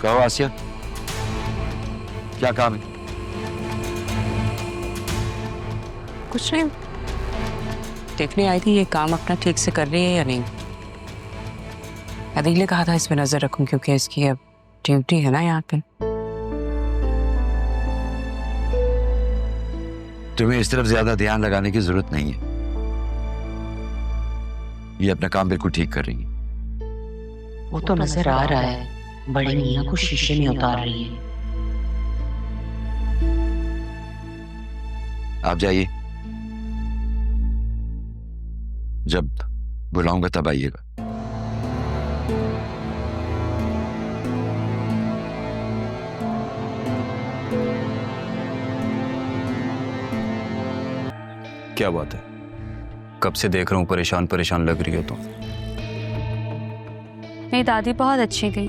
कहो आसिया, क्या काम है? कुछ नहीं, देखने आई थी ये काम अपना ठीक से कर रही है या नहीं। अदील ने कहा था इस पे नजर रखूं क्योंकि इसकी अब ड्यूटी है ना यहाँ पे। तुम्हें इस तरफ ज्यादा ध्यान लगाने की जरूरत नहीं है, ये अपना काम बिल्कुल ठीक कर रही है। वो तो नजर आ रहा है, बड़ी मियां को शीशे में उतार रही है। आप जाइए, जब बुलाऊंगा तब आइएगा। क्या बात है, कब से देख रहा हूं परेशान परेशान लग रही हो तुम। मेरी दादी बहुत अच्छी थी,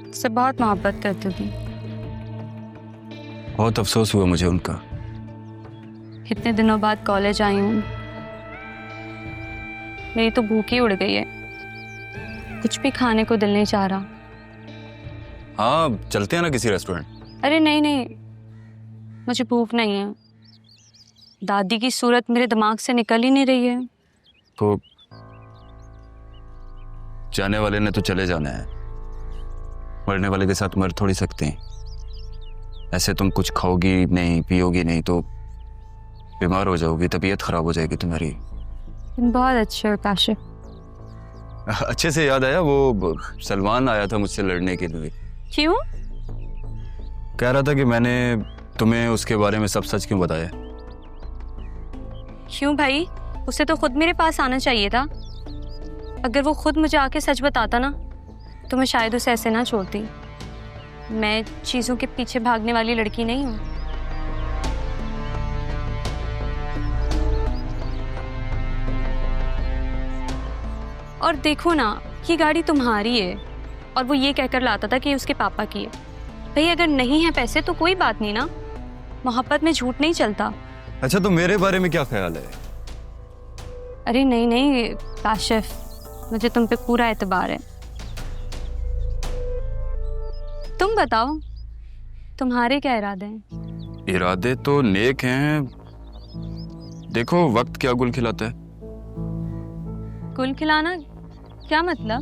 उससे बहुत मोहब्बत करती थी। बहुत अफसोस हुआ मुझे उनका। इतने दिनों बाद कॉलेज आई हूँ, मेरी तो भूख ही उड़ गई है, कुछ भी खाने को दिल नहीं चाह रहा। हाँ चलते हैं ना किसी रेस्टोरेंट। अरे नहीं नहीं, मुझे भूख नहीं है। दादी की सूरत मेरे दिमाग से निकल ही नहीं रही है। तो जाने वाले ने तो चले जाना है, मरने वाले के साथ मर थोड़ी सकते हैं। ऐसे तुम कुछ खाओगी नहीं, पियोगी नहीं तो बीमार हो जाओगी, तबीयत खराब हो जाएगी तुम्हारी। तुम बहुत अच्छे हो काशिफ। अच्छे से याद आया, वो सलमान आया था मुझसे लड़ने के लिए। क्यों? कह रहा था कि मैंने तुम्हें उसके बारे में सब सच क्यों बताया। क्यों भाई, उसे तो खुद मेरे पास आना चाहिए था। अगर वो खुद मुझे आके सच बताता ना तो मैं शायद उसे ऐसे ना छोड़ती। मैं चीज़ों के पीछे भागने वाली लड़की नहीं हूँ। और देखो ना, ये गाड़ी तुम्हारी है और वो ये कहकर लाता था कि उसके पापा की है। भाई अगर नहीं है पैसे तो कोई बात नहीं ना, मोहब्बत में झूठ नहीं चलता। अच्छा तो मेरे बारे में क्या ख्याल है? अरे नहीं नहीं काशिफ, मुझे तुम पे पूरा एतबार है। तुम बताओ, तुम्हारे क्या इरादे हैं? इरादे तो नेक हैं, देखो वक्त क्या गुल खिलाता है। गुल खिलाना क्या मतलब?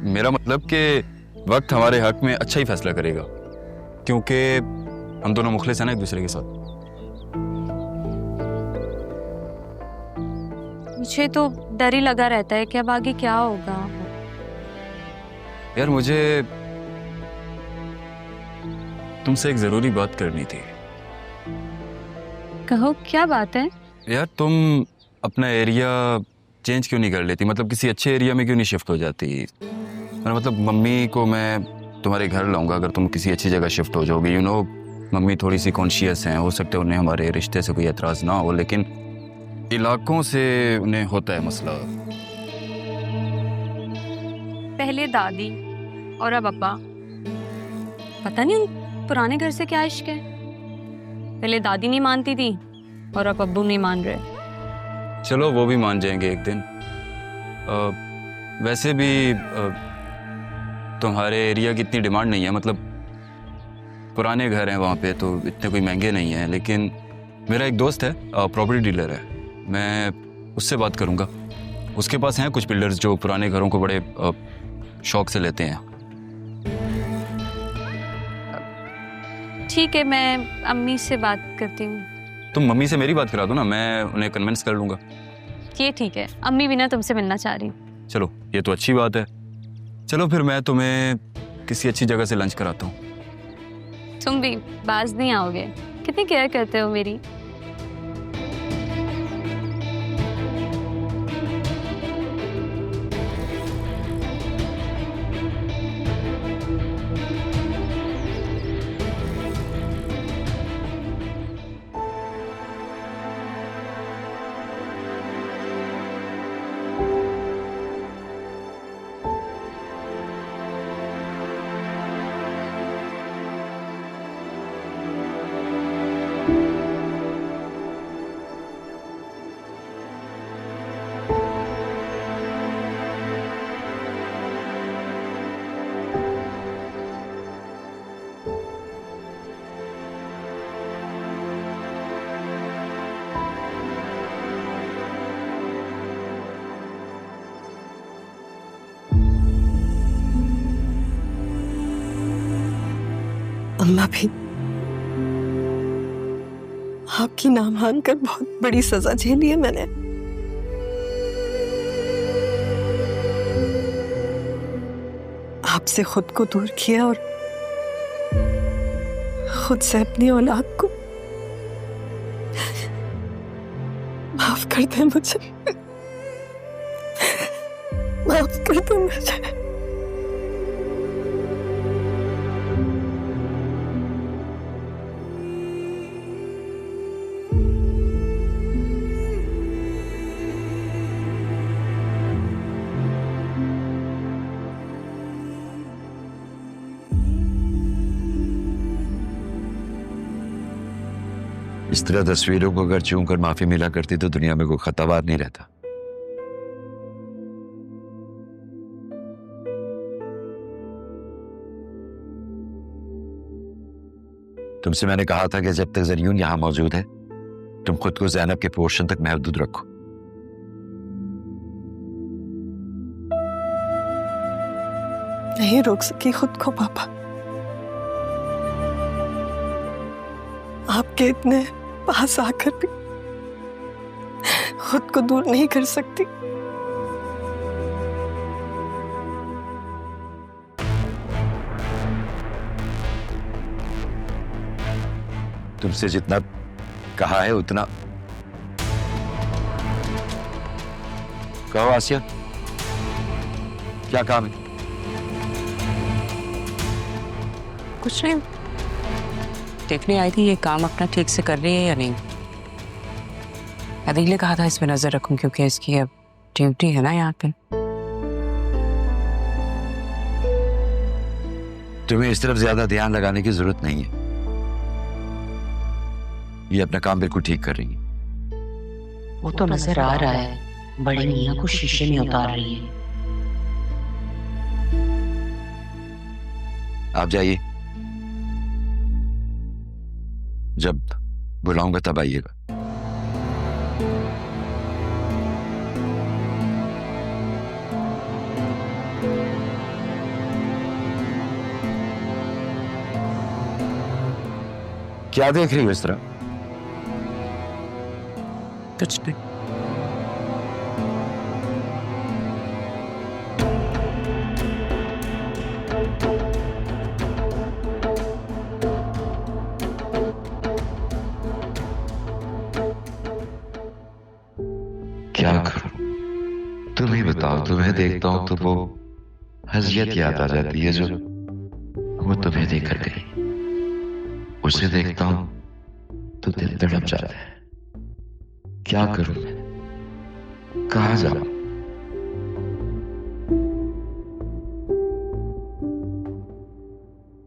मेरा मतलब कि वक्त हमारे हक में अच्छा ही फैसला करेगा, क्योंकि हम दोनों मुखलिस हैं ना एक दूसरे के साथ। मुझे तो डर ही लगा रहता है कि अब आगे क्या होगा। यार मुझे तुमसे एक जरूरी बात करनी थी। कहो क्या बात है? यार तुम अपना एरिया चेंज क्यों नहीं कर लेती, मतलब किसी अच्छे एरिया में क्यों नहीं शिफ्ट हो जाती। मेरा मतलब मम्मी को मैं तुम्हारे घर लाऊंगा अगर तुम किसी अच्छी जगह शिफ्ट हो जाओगी। यू नो मम्मी थोड़ी सी कॉन्शियस हैं, हो सकता है उन्हें हमारे रिश्ते से कोई एतराज़ ना हो, लेकिन इलाकों से उन्हें होता है मसला। पहले दादी और अब अब्बा, पता नहीं उन पुराने घर से क्या इश्क है। पहले दादी नहीं मानती थी और अब अब्बू नहीं मान रहे। चलो वो भी मान जाएंगे एक दिन। वैसे भी तुम्हारे एरिया की इतनी डिमांड नहीं है, मतलब पुराने घर हैं वहाँ पे तो इतने कोई महंगे नहीं हैं। लेकिन मेरा एक दोस्त है, प्रॉपर्टी डीलर है, मैं उससे बात करूँगा। उसके पास हैं कुछ बिल्डर्स जो पुराने घरों को बड़े शौक से लेते हैं। ठीक है, मैं अम्मी से बात करती हूँ। तुम मम्मी से मेरी बात करा दो ना, मैं उन्हें कन्विंस कर लूँगा। ये ठीक है, अम्मी भी ना तुमसे मिलना चाह रही। चलो ये तो अच्छी बात है। चलो फिर मैं तुम्हें किसी अच्छी जगह से लंच कराता हूँ। तुम भी बाज नहीं आओगे, कितनी केयर करते हो मेरी। अम्मा भी आपकी ना मानकर बहुत बड़ी सजा झेली है मैंने। आपसे खुद को दूर किया और खुद से अपनी औलाद को। माफ कर दे मुझे, माफ कर दे मुझे। इस तरह तस्वीरों को अगर चूम कर माफी मिला करती तो दुनिया में कोई खतावार नहीं रहता। तुमसे मैंने कहा था कि जब तक ज़रियून यहां मौजूद है तुम खुद को ज़ैनब के पोर्शन तक महदूद रखो। नहीं रोक सकी खुद को पापा। आपके इतने पास आकर भी खुद को दूर नहीं कर सकती। तुमसे जितना कहा है उतना कहो। आसिया, क्या काम है? कुछ नहीं, देखने आई थी ये काम अपना ठीक से कर रही है या नहीं। अदील ने कहा था इस पे नजर रखूं क्योंकि इसकी अब ड्यूटी है ना यहाँ पे। तुम्हें इस तरफ ज्यादा ध्यान लगाने की जरूरत नहीं है। ये अपना काम बिल्कुल ठीक कर रही है। वो तो नजर आ रहा है, बड़े मियाँ को शीशे में उतार रही है। आप जाइए, जब बुलाऊंगा तब आइएगा। क्या देख रही हो इस तरह? कुछ नहीं। क्या करूं? तुम ही बताओ। तुम्हें देखता हूं तो वो हज़ियत याद आ जाती है जो वो तुम्हें देकर गई। उसे देखता हूं तो दिल तड़प जाता है। क्या करूं मैं? कहां जाऊं?